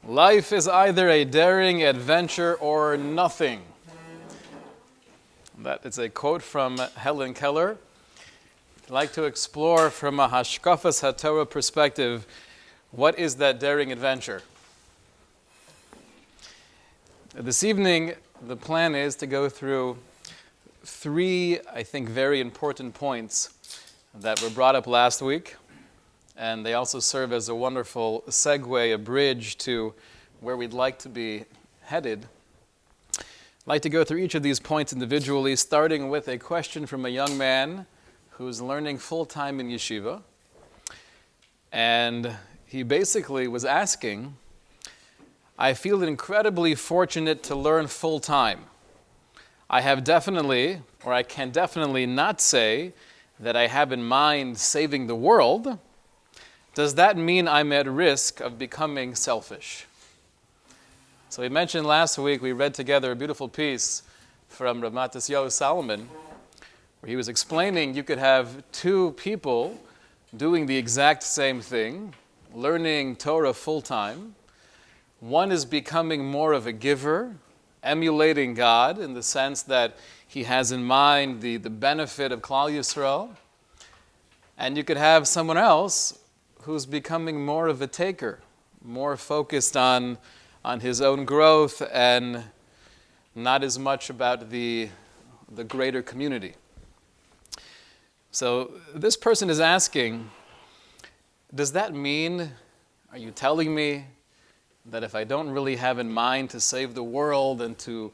Life is either a daring adventure or nothing. That is a quote from Helen Keller. I'd like to explore from a Hashkafas HaTorah perspective, what is that daring adventure? This evening, the plan is to go through three, I think, very important points that were brought up last week. And they also serve as a wonderful segue, a bridge to where we'd like to be headed. I'd like to go through each of these points individually, starting with a question from a young man who's learning full-time in yeshiva. And he basically was asking, I feel incredibly fortunate to learn full-time. I can definitely not say that I have in mind saving the world. Does that mean I'm at risk of becoming selfish? So we mentioned last week, we read together a beautiful piece from Rav Matisyahu Solomon, where he was explaining you could have two people doing the exact same thing, learning Torah full-time. One is becoming more of a giver, emulating God in the sense that he has in mind the benefit of Klal Yisrael. And you could have someone else who's becoming more of a taker, more focused on his own growth and not as much about the greater community. So this person is asking, does that mean, are you telling me that if I don't really have in mind to save the world and to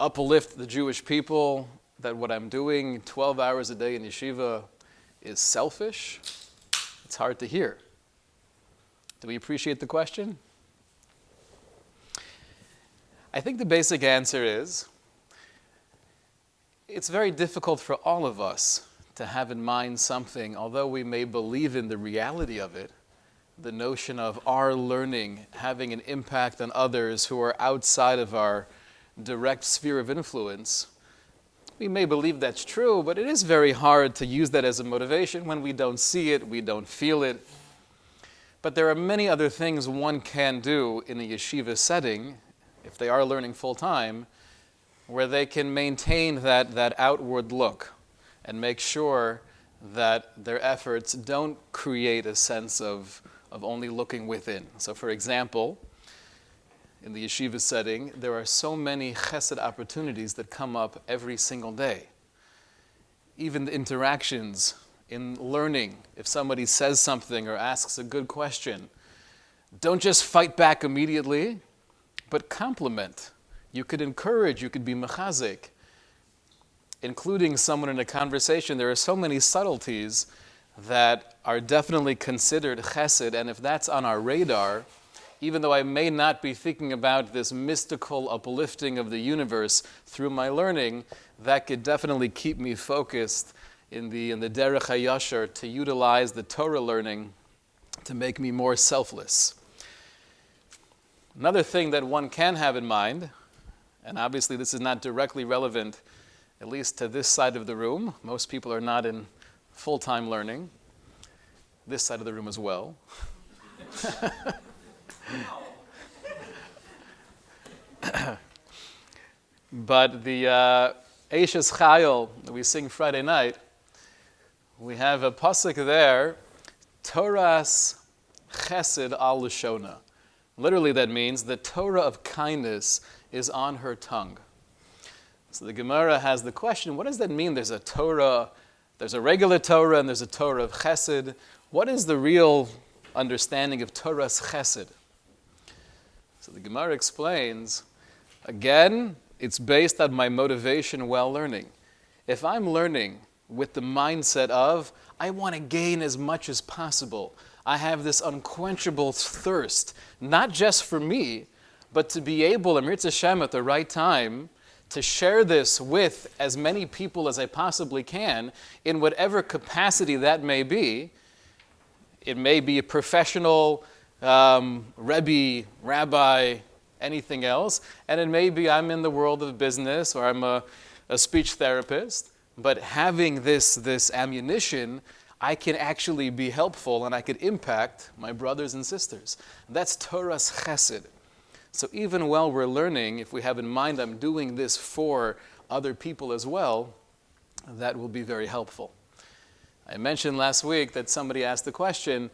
uplift the Jewish people, that what I'm doing 12 hours a day in yeshiva is selfish? It's hard to hear. Do we appreciate the question? I think the basic answer is, it's very difficult for all of us to have in mind something, although we may believe in the reality of it, the notion of our learning having an impact on others who are outside of our direct sphere of influence. We may believe that's true, but it is very hard to use that as a motivation when we don't see it, we don't feel it. But there are many other things one can do in a yeshiva setting, if they are learning full-time, where they can maintain that outward look and make sure that their efforts don't create a sense of only looking within. So for example, in the yeshiva setting, there are so many chesed opportunities that come up every single day. Even the interactions in learning, if somebody says something or asks a good question, don't just fight back immediately, but compliment. You could encourage, you could be mechazik. Including someone in a conversation, there are so many subtleties that are definitely considered chesed, and if that's on our radar, even though I may not be thinking about this mystical uplifting of the universe through my learning, that could definitely keep me focused in the derech hayashar to utilize the Torah learning to make me more selfless. Another thing that one can have in mind, and obviously this is not directly relevant, at least to this side of the room. Most people are not in full-time learning. This side of the room as well. But the Eishes Chayil that we sing Friday night, we have a pasuk there, Toras chesed al lashona. Literally that means the Torah of kindness is on her tongue. So the Gemara has the question, what does that mean? There's a Torah, there's a regular Torah and there's a Torah of chesed. What is the real understanding of Toras chesed? So the Gemara explains, again, it's based on my motivation while learning. If I'm learning with the mindset of, I want to gain as much as possible, I have this unquenchable thirst, not just for me, but to be able, Amir Hashem, at the right time, to share this with as many people as I possibly can, in whatever capacity that may be. It may be a professional, Rebbe, rabbi, anything else, and it may be I'm in the world of business or I'm a speech therapist, but having this ammunition, I can actually be helpful and I could impact my brothers and sisters. That's Toras chesed. So even while we're learning, if we have in mind I'm doing this for other people as well, that will be very helpful. I mentioned last week that somebody asked the question,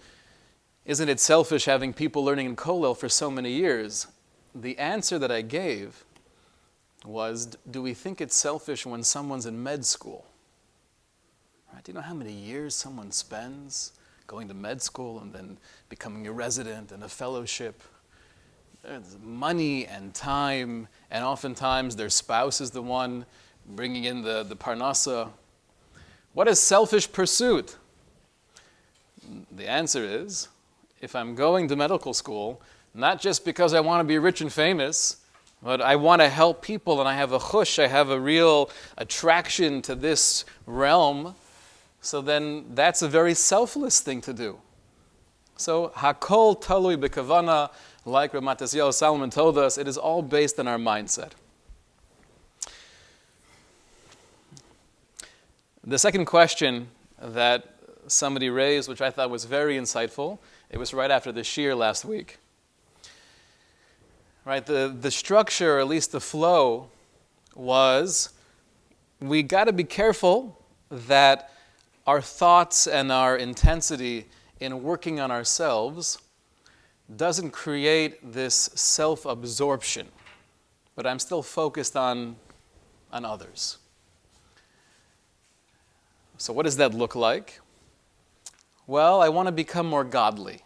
isn't it selfish having people learning in Kollel for so many years? The answer that I gave was, do we think it's selfish when someone's in med school? Right? Do you know how many years someone spends going to med school and then becoming a resident and a fellowship? There's money and time, and oftentimes their spouse is the one bringing in the parnasa. What is selfish pursuit? The answer is, if I'm going to medical school, not just because I want to be rich and famous, but I want to help people and I have a chush, I have a real attraction to this realm, so then that's a very selfless thing to do. So, hakol talui b'kavana, like Rav Matisyahu Salomon told us, it is all based on our mindset. The second question that somebody raised, which I thought was very insightful, it was right after the shiur last week. Right, the structure, or at least the flow, was we got to be careful that our thoughts and our intensity in working on ourselves doesn't create this self-absorption, but I'm still focused on others. So what does that look like? Well, I want to become more godly.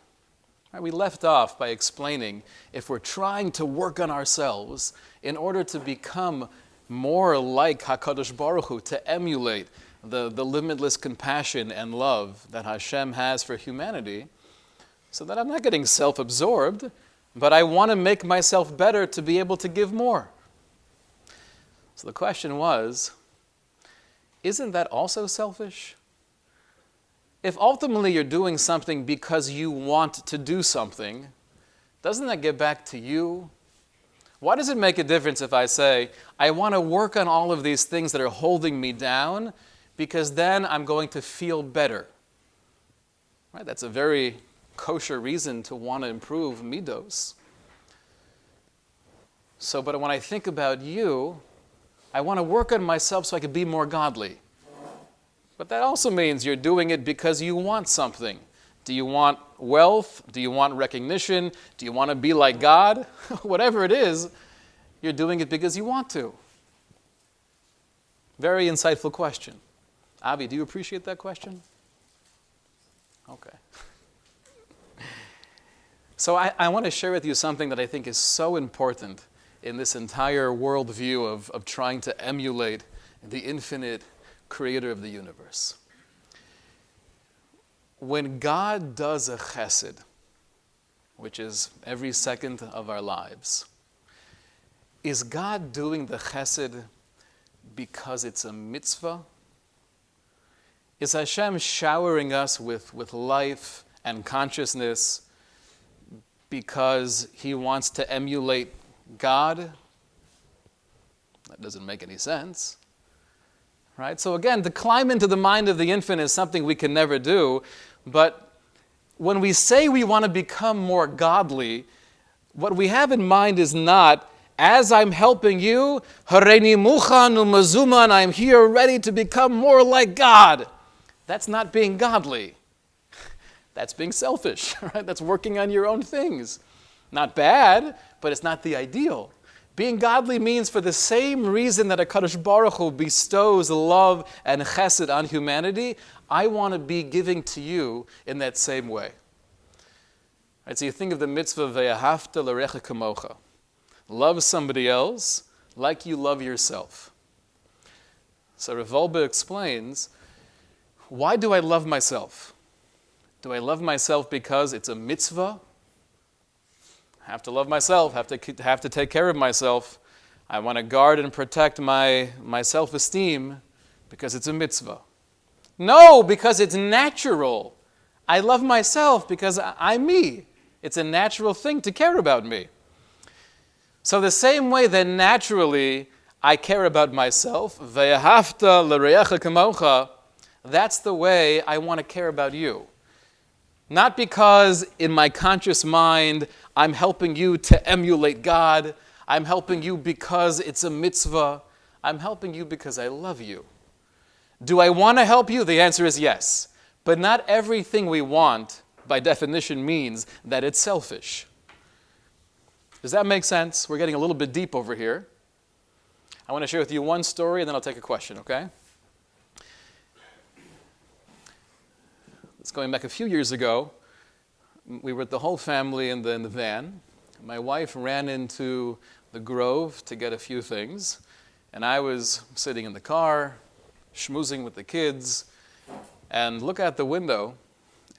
Right, we left off by explaining if we're trying to work on ourselves in order to become more like HaKadosh Baruch Hu, to emulate the limitless compassion and love that Hashem has for humanity, so that I'm not getting self-absorbed, but I want to make myself better to be able to give more. So the question was, isn't that also selfish? If ultimately you're doing something because you want to do something, doesn't that get back to you? Why does it make a difference if I say, I want to work on all of these things that are holding me down, because then I'm going to feel better? Right? That's a very kosher reason to want to improve midos. So, but when I think about you, I want to work on myself so I can be more godly. But that also means you're doing it because you want something. Do you want wealth? Do you want recognition? Do you want to be like God? Whatever it is, you're doing it because you want to. Very insightful question. Avi, do you appreciate that question? Okay. So I want to share with you something that I think is so important in this entire worldview of trying to emulate the infinite creator of the universe. When God does a chesed, which is every second of our lives, is God doing the chesed because it's a mitzvah? Is Hashem showering us with life and consciousness because He wants to emulate God? That doesn't make any sense. Right? So again, to climb into the mind of the infinite is something we can never do. But when we say we want to become more godly, what we have in mind is not, as I'm helping you, Hareini Muchan Umazuman, I'm here ready to become more like God. That's not being godly. That's being selfish. Right? That's working on your own things. Not bad, but it's not the ideal. Being godly means, for the same reason that HaKadosh Baruch Hu bestows love and chesed on humanity, I want to be giving to you in that same way. Right, so you think of the mitzvah, ve'ahavta l'recha kamocha. Love somebody else like you love yourself. So Rav Wolbe explains, why do I love myself? Do I love myself because it's a mitzvah? Have to love myself, have to take care of myself. I want to guard and protect my self-esteem because it's a mitzvah. No, because it's natural. I love myself because I'm me. It's a natural thing to care about me. So the same way that naturally I care about myself, ve'ahavta l'reacha kamocha, that's the way I want to care about you. Not because in my conscious mind I'm helping you to emulate God. I'm helping you because it's a mitzvah. I'm helping you because I love you. Do I want to help you? The answer is yes. But not everything we want, by definition, means that it's selfish. Does that make sense? We're getting a little bit deep over here. I want to share with you one story, and then I'll take a question, okay? It's going back a few years ago. We were with the whole family in the van. My wife ran into the Grove to get a few things, and I was sitting in the car, schmoozing with the kids, and look out the window,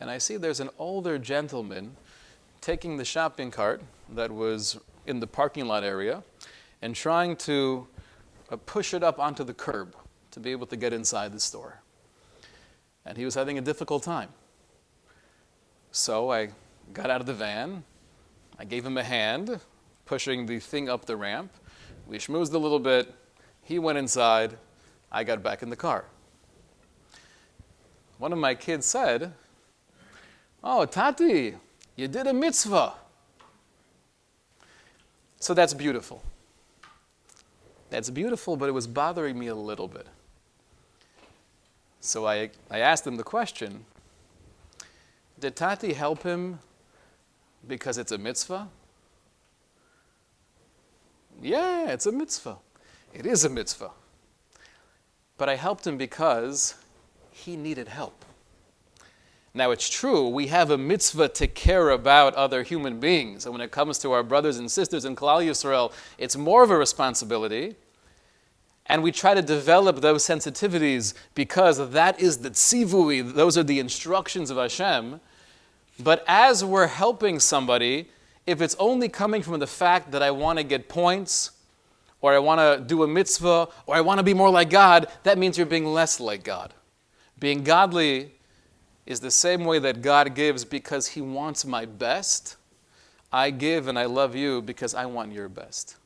and I see there's an older gentleman taking the shopping cart that was in the parking lot area and trying to push it up onto the curb to be able to get inside the store. And he was having a difficult time. So I got out of the van, I gave him a hand, pushing the thing up the ramp. We schmoozed a little bit, he went inside, I got back in the car. One of my kids said, "Oh, Tati, you did a mitzvah." So that's beautiful. That's beautiful, but it was bothering me a little bit. So I asked him the question, did Tati help him because it's a mitzvah? Yeah, it's a mitzvah. It is a mitzvah. But I helped him because he needed help. Now, it's true, we have a mitzvah to care about other human beings. And when it comes to our brothers and sisters in Klal Yisrael, it's more of a responsibility. And we try to develop those sensitivities because that is the tzivui, those are the instructions of Hashem. But as we're helping somebody, if it's only coming from the fact that I want to get points, or I want to do a mitzvah, or I want to be more like God, that means you're being less like God. Being godly is the same way that God gives because He wants my best. I give and I love you because I want your best.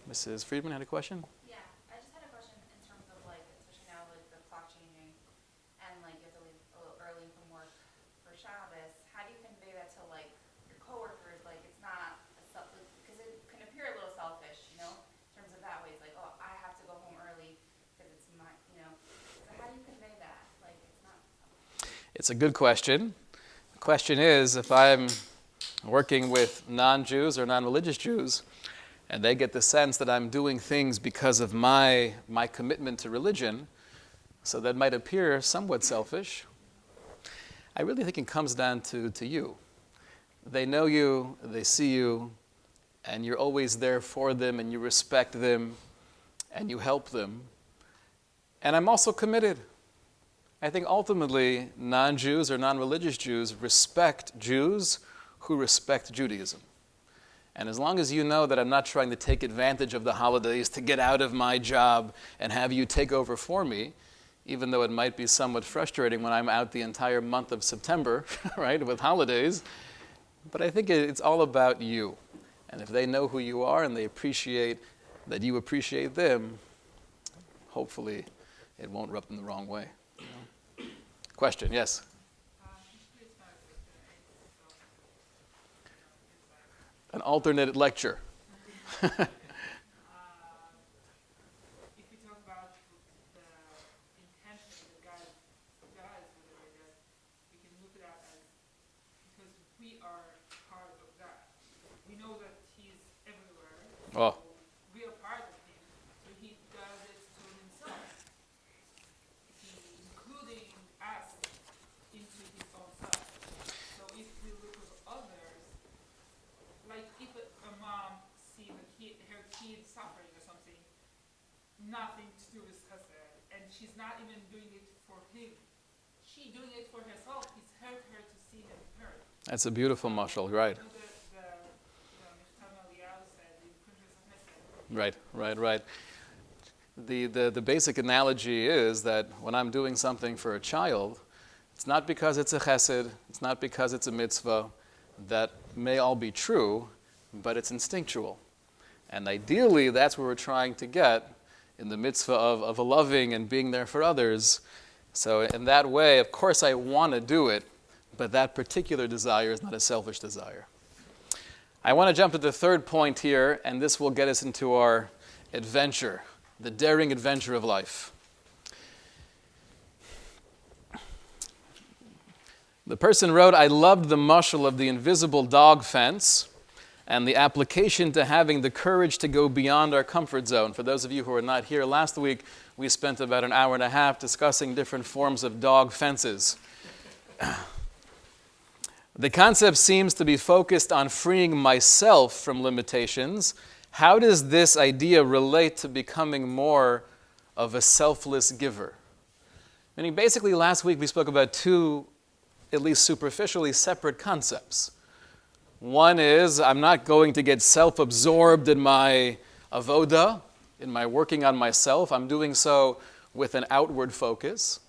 Mrs. Friedman had a question? Yeah, I just had a question in terms of like, especially now with the clock changing and like you have to leave a little early from work for Shabbos. How do you convey that to like your coworkers? Like it's not because it can appear a little selfish, in terms of that way. It's like, oh, I have to go home early because it's my. So how do you convey that? Like it's not. It's a good question. The question is, if I'm working with non-Jews or non-religious Jews, and they get the sense that I'm doing things because of my commitment to religion, so that might appear somewhat selfish. I really think it comes down to you. They know you, they see you, and you're always there for them, and you respect them, and you help them. And I'm also committed. I think ultimately, non-Jews or non-religious Jews respect Jews who respect Judaism. And as long as you know that I'm not trying to take advantage of the holidays to get out of my job and have you take over for me, even though it might be somewhat frustrating when I'm out the entire month of September, right, with holidays, but I think it's all about you. And if they know who you are and they appreciate that you appreciate them, hopefully it won't rub them the wrong way. Question, yes? An alternate lecture. If you talk about the intention that God does with the way that we can look at that as because we are part of God. We know that He's everywhere. Oh. So we are part of Him. So He does it to Himself. He's including us into His own self. So if we look at others, like if a mom sees her kid suffering or something, nothing to do with chesed, and she's not even doing it for him. She's doing it for herself. It's hurt her to see him hurt. That's a beautiful mashal, right? Right. The basic analogy is that when I'm doing something for a child, it's not because it's a chesed, it's not because it's a mitzvah. That may all be true, but it's instinctual. And ideally, that's what we're trying to get in the mitzvah of loving and being there for others. So in that way, of course I want to do it, but that particular desire is not a selfish desire. I want to jump to the third point here, and this will get us into our adventure, the daring adventure of life. The person wrote, I loved the mashal of the invisible dog fence and the application to having the courage to go beyond our comfort zone. For those of you who are not here, last week we spent about an hour and a half discussing different forms of dog fences. The concept seems to be focused on freeing myself from limitations. How does this idea relate to becoming more of a selfless giver? Meaning, basically, last week we spoke about two, at least superficially, separate concepts. One is, I'm not going to get self-absorbed in my avoda, in my working on myself. I'm doing so with an outward focus.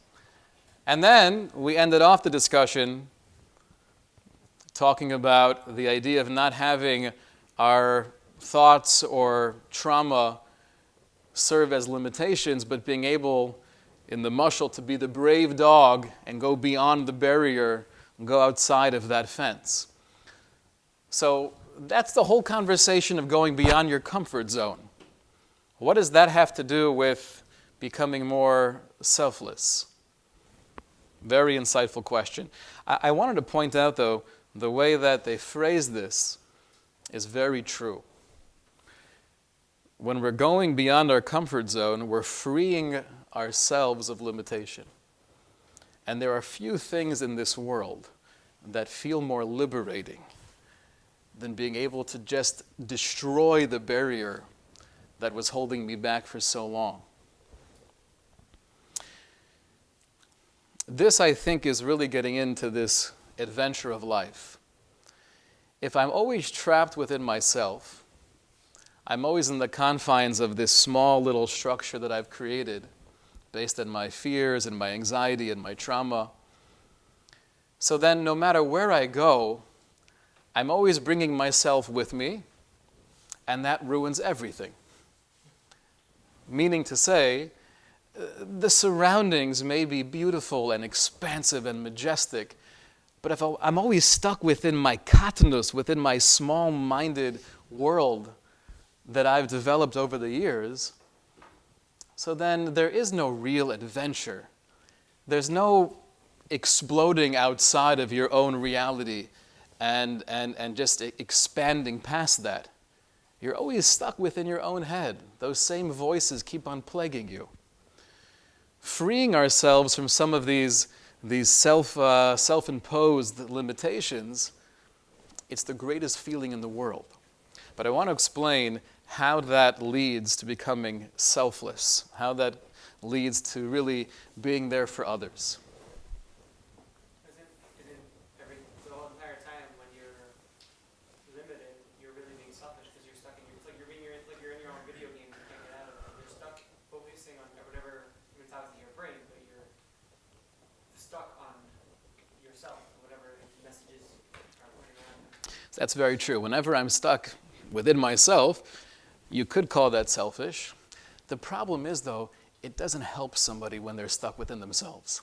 And then we ended off the discussion talking about the idea of not having our thoughts or trauma serve as limitations, but being able, in the mashal, to be the brave dog and go beyond the barrier and go outside of that fence. So that's the whole conversation of going beyond your comfort zone. What does that have to do with becoming more selfless? Very insightful question. I wanted to point out, though, the way that they phrase this is very true. When we're going beyond our comfort zone, we're freeing ourselves of limitation. And there are few things in this world that feel more liberating than being able to just destroy the barrier that was holding me back for so long. This, I think, is really getting into this adventure of life. If I'm always trapped within myself, I'm always in the confines of this small little structure that I've created based on my fears and my anxiety and my trauma. So then, no matter where I go, I'm always bringing myself with me, and that ruins everything. Meaning to say, the surroundings may be beautiful and expansive and majestic, but if I'm always stuck within my katnus, within my small-minded world that I've developed over the years, so then there is no real adventure. There's no exploding outside of your own reality and just expanding past that. You're always stuck within your own head. Those same voices keep on plaguing you. Freeing ourselves from some of these self-imposed limitations, it's the greatest feeling in the world. But I want to explain how that leads to becoming selfless, how that leads to really being there for others. Isn't the whole entire time when you're limited, you're really being selfish because you're stuck in your, it's like you're in your own video game, you can't get out of it. You're stuck focusing on whatever mentality in your brain, but you're stuck on yourself, whatever messages are running around. That's very true. Whenever I'm stuck within myself, you could call that selfish. The problem is, though, it doesn't help somebody when they're stuck within themselves.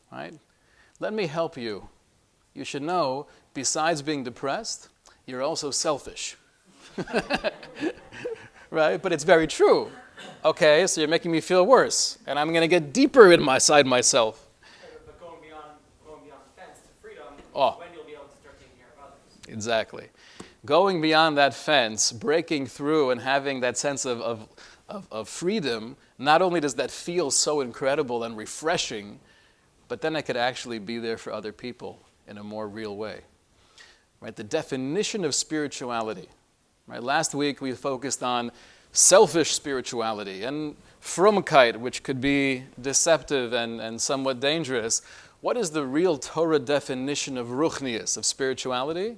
Right? Let me help you. You should know, besides being depressed, you're also selfish. Right? But it's very true. Okay, so you're making me feel worse, and I'm going to get deeper inside myself. But going beyond the fence to freedom, Oh. when you'll be able to start taking care of others. Exactly. Going beyond that fence, breaking through and having that sense of freedom, not only does that feel so incredible and refreshing, but then I could actually be there for other people in a more real way. Right? The definition of spirituality. Right? Last week we focused on selfish spirituality and frumkeit, which could be deceptive and somewhat dangerous. What is the real Torah definition of ruchnius, of spirituality?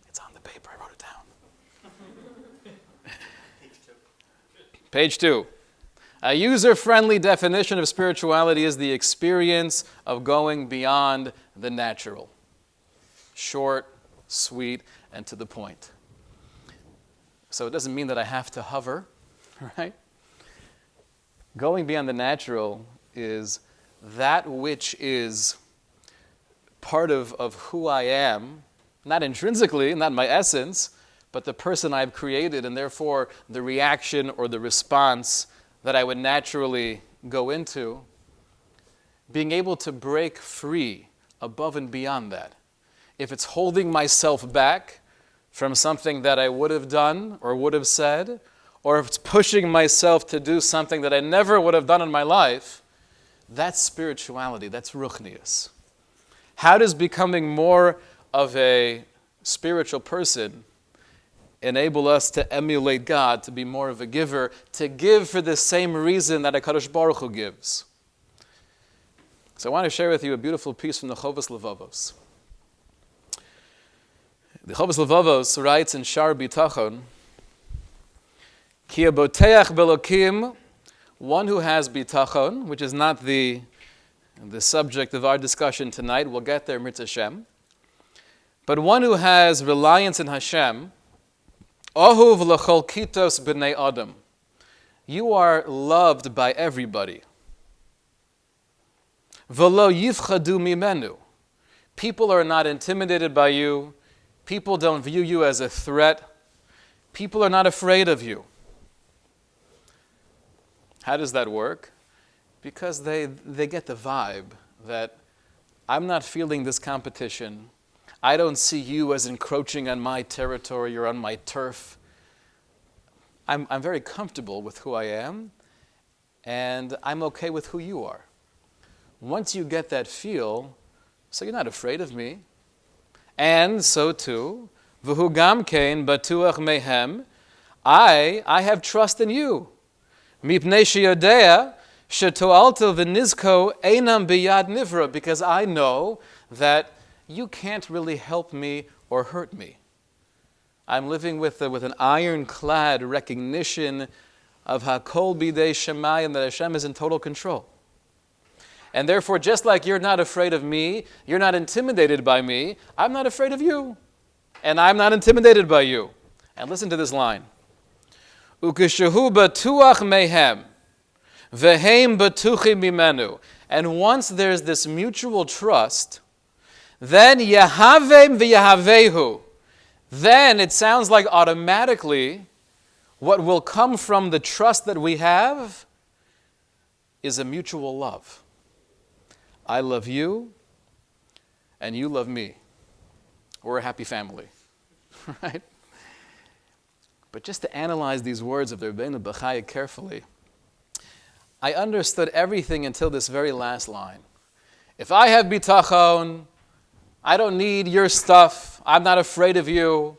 It's on the paper, I wrote it down. Page 2. A user-friendly definition of spirituality is the experience of going beyond the natural. Short, sweet, and to the point. So it doesn't mean that I have to hover, right? Going beyond the natural is that which is part of who I am, not intrinsically, not my essence, but the person I've created, and therefore the reaction or the response that I would naturally go into, being able to break free above and beyond that. If it's holding myself back from something that I would have done or would have said, or if it's pushing myself to do something that I never would have done in my life, that's spirituality, that's ruchnius. How does becoming more of a spiritual person enable us to emulate God, to be more of a giver, to give for the same reason that HaKadosh Baruch Hu gives? So I want to share with you a beautiful piece from the Chovos Levavos. The Chovos Levavos writes in Shar Bitachon, Ki aboteach belokim, one who has bitachon, which is not the subject of our discussion tonight, we'll get there, Mitzvah Hashem, but one who has reliance in Hashem, Ohuv l'chol kitos b'nei Adam. You are loved by everybody. V'lo yifchadu mimenu. People are not intimidated by you. People don't view you as a threat. People are not afraid of you. How does that work? Because they get the vibe that I'm not feeling this competition. I don't see you as encroaching on my territory or on my turf. I'm very comfortable with who I am, and I'm okay with who you are. Once you get that feel, so you're not afraid of me. And so too, v'hu gam kein batuach mehem, I have trust in you. Mipnei sheyodea shetoalto v'nizko einam biyad nivra, because I know that you can't really help me or hurt me. I'm living with an ironclad recognition of Hakol bidei Shemayim, that Hashem is in total control. And therefore, just like you're not afraid of me, you're not intimidated by me, I'm not afraid of you. And I'm not intimidated by you. And listen to this line. Ukeshehu batuach mehem, vehem batuchim mimenu. And once there's this mutual trust, then yahavem v'yahavehu. Then it sounds like automatically what will come from the trust that we have is a mutual love. I love you, and you love me. We're a happy family, right? But just to analyze these words of the Rebbeinu B'chaya carefully, I understood everything until this very last line. If I have bitachon, I don't need your stuff, I'm not afraid of you,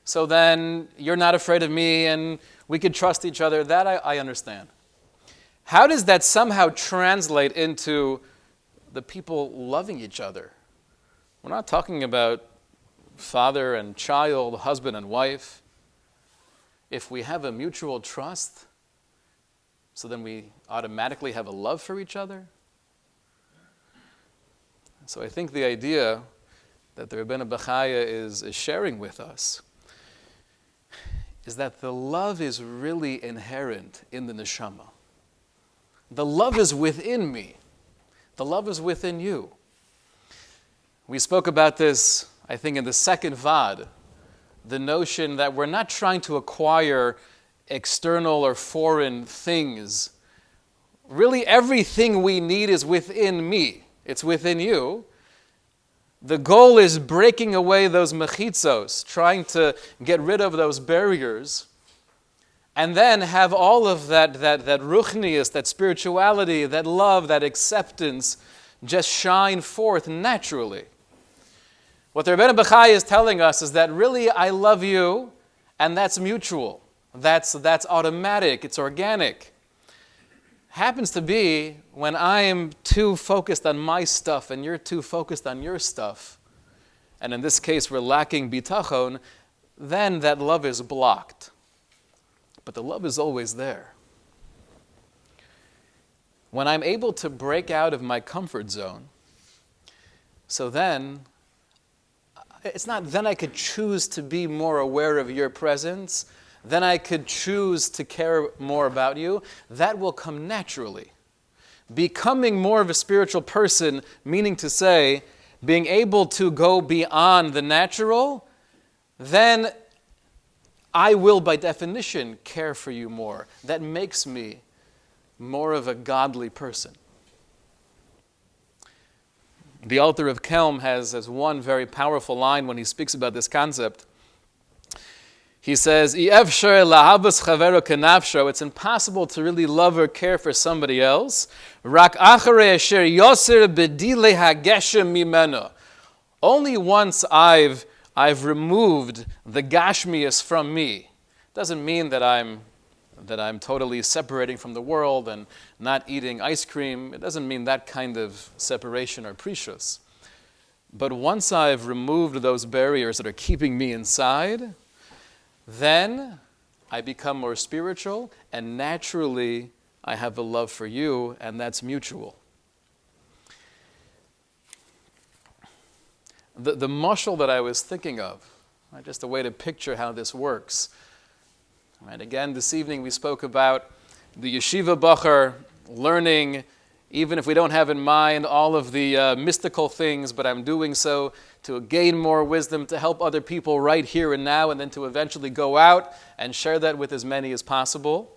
so then you're not afraid of me, and we can trust each other. That I understand. How does that somehow translate into the people loving each other? We're not talking about father and child, husband and wife. If we have a mutual trust, so then we automatically have a love for each other. So I think the idea that the Rebbeinu B'chaya is sharing with us is that the love is really inherent in the neshama. The love is within me. The love is within you. We spoke about this, I think, in the second Vaad, the notion that we're not trying to acquire external or foreign things. Really, everything we need is within me. It's within you. The goal is breaking away those mechitzos, trying to get rid of those barriers, and then have all of that ruchnius, that spirituality, that love, that acceptance just shine forth naturally. What the Rebbeinu B'chaya is telling us is that really I love you, and that's mutual. That's automatic, it's organic. Happens to be when I am too focused on my stuff and you're too focused on your stuff, and in this case we're lacking bitachon, then that love is blocked. But the love is always there. When I'm able to break out of my comfort zone, so then, it's not then I could choose to be more aware of your presence, then I could choose to care more about you. That will come naturally. becoming more of a spiritual person, meaning to say, being able to go beyond the natural, then I will, by definition, care for you more. That makes me more of a godly person. The author of Kelm has one very powerful line when he speaks about this concept. He says, it's impossible to really love or care for somebody else. Only once I've removed the gashmias from me. Doesn't mean that I'm totally separating from the world and not eating ice cream. It doesn't mean that kind of separation or precious. But once I've removed those barriers that are keeping me inside, then I become more spiritual, and naturally I have a love for you, and that's mutual. The mashal that I was thinking of, just a way to picture how this works. And again, this evening we spoke about the yeshiva bacher learning, even if we don't have in mind all of the mystical things, but I'm doing so to gain more wisdom, to help other people right here and now, and then to eventually go out and share that with as many as possible.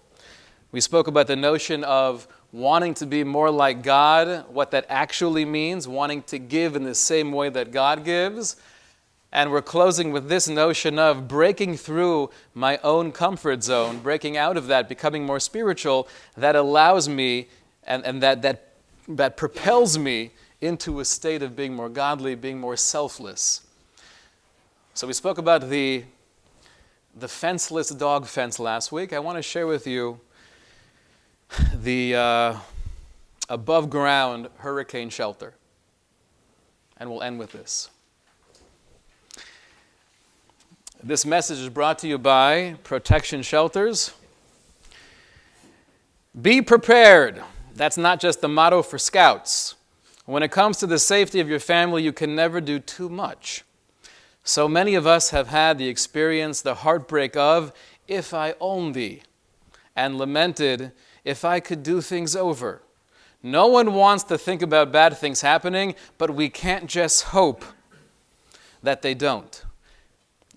We spoke about the notion of wanting to be more like God, what that actually means, wanting to give in the same way that God gives. And we're closing with this notion of breaking through my own comfort zone, breaking out of that, becoming more spiritual, that allows me and that propels me into a state of being more godly, being more selfless. So we spoke about the fenceless dog fence last week. I want to share with you the above-ground hurricane shelter. And we'll end with this. This message is brought to you by Protection Shelters. Be prepared. That's not just the motto for Scouts. When it comes to the safety of your family, you can never do too much. So many of us have had the experience, the heartbreak of, if I only, and lamented, if I could do things over. No one wants to think about bad things happening, but we can't just hope that they don't.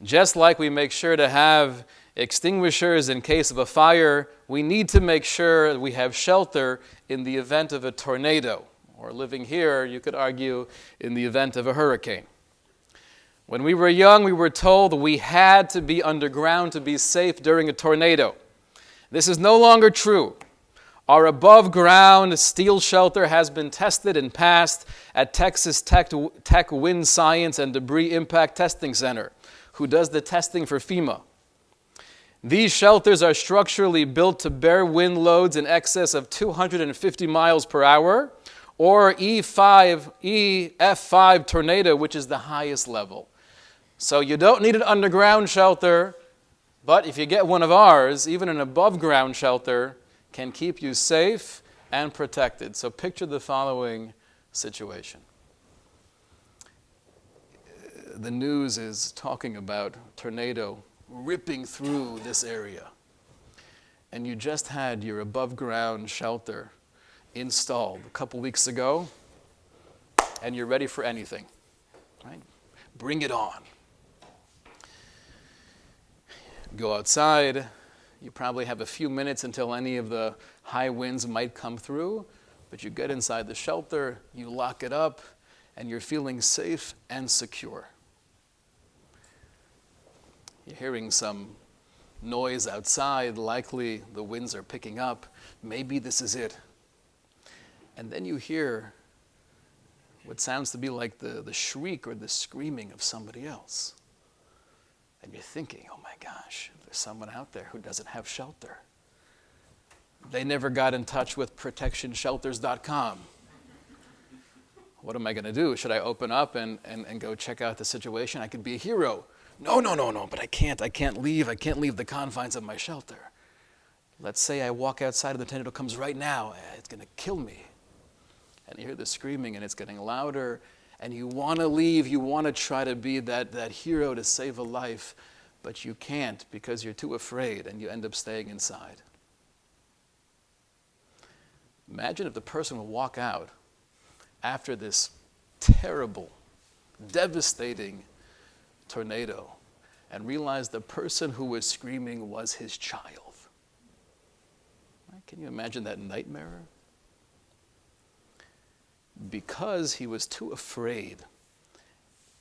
Just like we make sure to have extinguishers in case of a fire, we need to make sure we have shelter in the event of a tornado. Or living here, you could argue, in the event of a hurricane. When we were young, we were told we had to be underground to be safe during a tornado. This is no longer true. Our above-ground steel shelter has been tested and passed at Texas Tech Wind Science and Debris Impact Testing Center, who does the testing for FEMA. These shelters are structurally built to bear wind loads in excess of 250 miles per hour, or F5 tornado, which is the highest level. So you don't need an underground shelter, but if you get one of ours, even an above-ground shelter can keep you safe and protected. So picture the following situation. The news is talking about tornado ripping through this area. And you just had your above-ground shelter installed a couple weeks ago, and you're ready for anything. Right? Bring it on. Go outside. You probably have a few minutes until any of the high winds might come through, but you get inside the shelter, you lock it up, and you're feeling safe and secure. You're hearing some noise outside, likely the winds are picking up. Maybe this is it. And then you hear what sounds to be like the shriek or the screaming of somebody else. And you're thinking, oh my gosh, there's someone out there who doesn't have shelter. They never got in touch with protectionshelters.com. What am I going to do? Should I open up and go check out the situation? I could be a hero. No, but I can't leave the confines of my shelter. Let's say I walk outside and the tornado comes right now. It's going to kill me. And you hear the screaming and it's getting louder. And you want to leave, you want to try to be that hero to save a life, but you can't because you're too afraid and you end up staying inside. Imagine if the person would walk out after this terrible, devastating tornado and realize the person who was screaming was his child. Right? Can you imagine that nightmare? Because he was too afraid.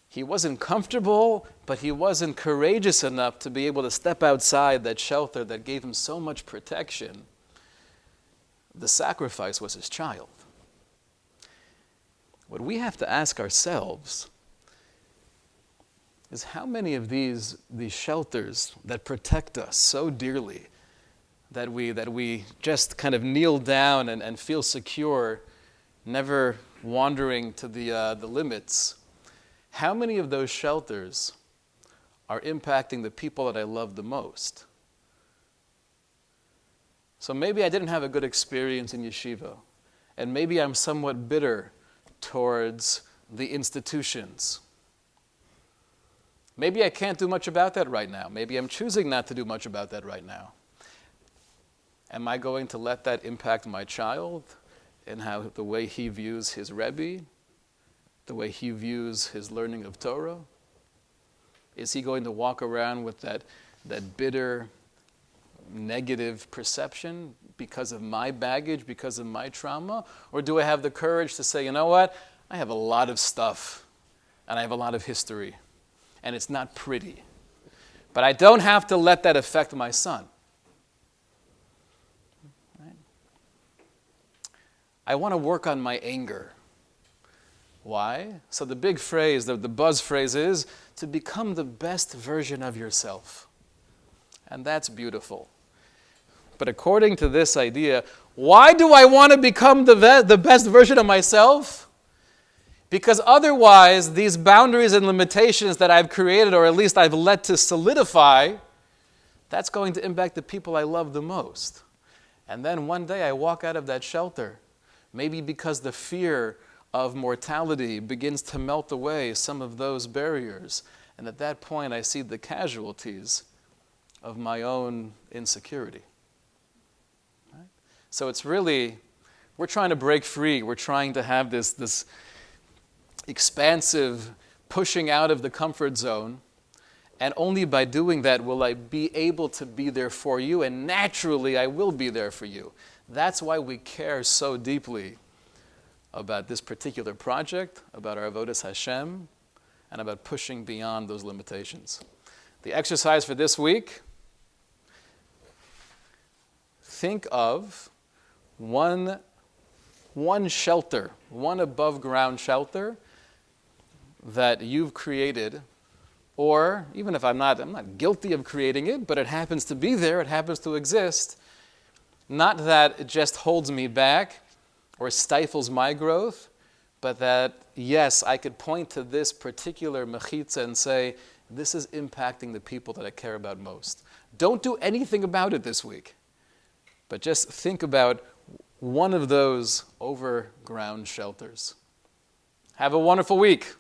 He wasn't comfortable, but he wasn't courageous enough to be able to step outside that shelter that gave him so much protection. The sacrifice was his child. What we have to ask ourselves is how many of these shelters that protect us so dearly that we just kind of kneel down and feel secure, never wandering to the limits, how many of those shelters are impacting the people that I love the most? So maybe I didn't have a good experience in yeshiva, and maybe I'm somewhat bitter towards the institutions. Maybe I can't do much about that right now. Maybe I'm choosing not to do much about that right now. Am I going to let that impact my child and how the way he views his Rebbe, the way he views his learning of Torah? Is he going to walk around with that bitter, negative perception because of my baggage, because of my trauma? Or do I have the courage to say, you know what? I have a lot of stuff, and I have a lot of history, and it's not pretty. But I don't have to let that affect my son. Right? I want to work on my anger. Why? So the big phrase, the buzz phrase is to become the best version of yourself. And that's beautiful. But according to this idea, why do I want to become the best version of myself? Because otherwise, these boundaries and limitations that I've created, or at least I've let to solidify, that's going to impact the people I love the most. And then one day I walk out of that shelter, maybe because the fear of mortality begins to melt away some of those barriers. And at that point, I see the casualties of my own insecurity. Right? So it's really, we're trying to break free. We're trying to have this expansive pushing out of the comfort zone. And only by doing that will I be able to be there for you. And naturally, I will be there for you. That's why we care so deeply about this particular project, about our avodas Hashem, and about pushing beyond those limitations. The exercise for this week, think of one shelter, one above ground shelter that you've created, or even if I'm not guilty of creating it, but it happens to be there, it happens to exist. Not that it just holds me back or stifles my growth, but that, yes, I could point to this particular mechitza and say, this is impacting the people that I care about most. Don't do anything about it this week, but just think about one of those overground shelters. Have a wonderful week.